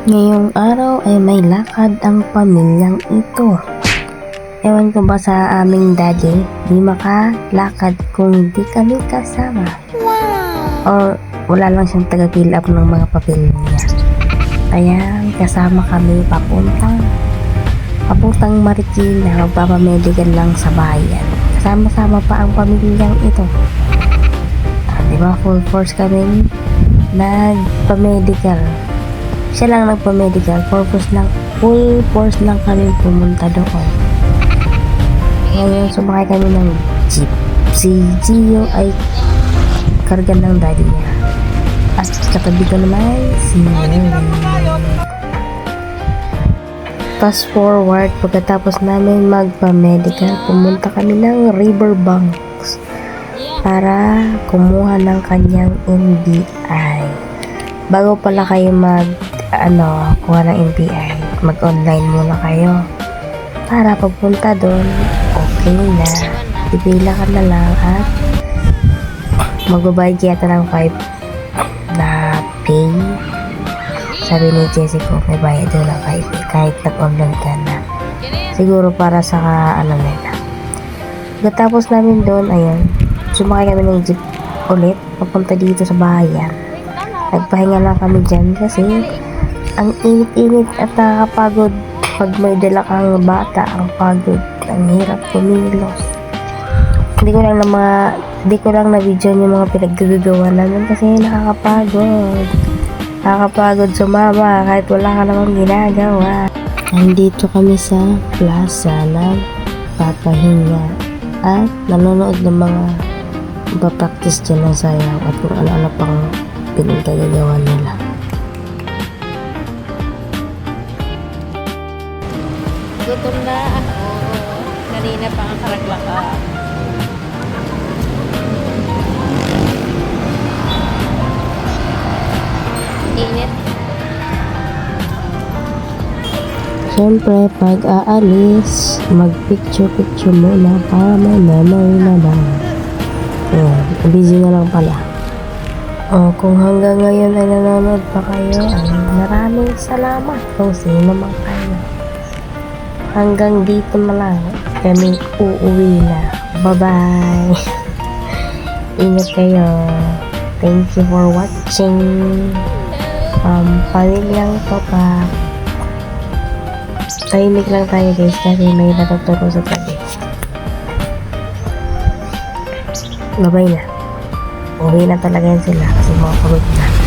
Ngayong araw ay may lakad ang pamilyang ito. Ewan ko ba sa aming daddy, di makalakad kung di kami kasama. Or wala lang siyang taga-fill up ng mga papel niya. Kaya kasama kami papuntang Marikina, magpapamedical lang sa bayan. Kasama-sama pa ang pamilyang ito. Diba full force kami nagpa-medical. Siya lang nagpa-medical, full force lang kami pumunta doon. Ngayon sumakay kami ng jeep. Si Gio ay karga ng daddy niya. At katabi ko naman si Mary. Fast forward, pagkatapos namin magpa-medical, pumunta kami ng Riverbanks para kumuha ng kanyang NBI. Bago pala kayo kuha ng NBI, mag-online muna kayo para pagpunta doon, okay na, pipila ka na lang at magbabayad yata ng 5 na pay. Sabi ni Jessica, may bayad doon ng 5 pay kahit nag-online ka na, siguro para sa nila. Pagkatapos namin doon, ayun, sumakay kami ng jeep ulit papunta dito sa bayan. Nagpahinga lang kami dyan kasi ang init-init at nakakapagod. Pag may dala kang bata, ang pagod, ang hirap kumilos. Hindi ko lang na video yung mga pinaggagawa namin kasi nakakapagod sumama kahit wala ka namang ginagawa. Nandito kami sa plaza nagpapahinga at nanonood ng mga practice dyan ng sayaw at kung ano-ano pang pinagagawa nila. Gutom na ako. Kanina pa ang karaglakad. Init. Siyempre, pag aalis, mag-picture muna para may memory na lang. Busy na lang pala. Kung hanggang ngayon ay nanonood pa kayo, maraming salamat kung sino man kayo. Hanggang dito na lang kami uuwi na. Bye-bye. Ingat kayo. Thank you for watching. Pamilyang Topak. Tahimik lang tayo guys kasi may natuturo sa tabi. Bye-bye na. Uwi na talaga yan sila kasi mga pagod na.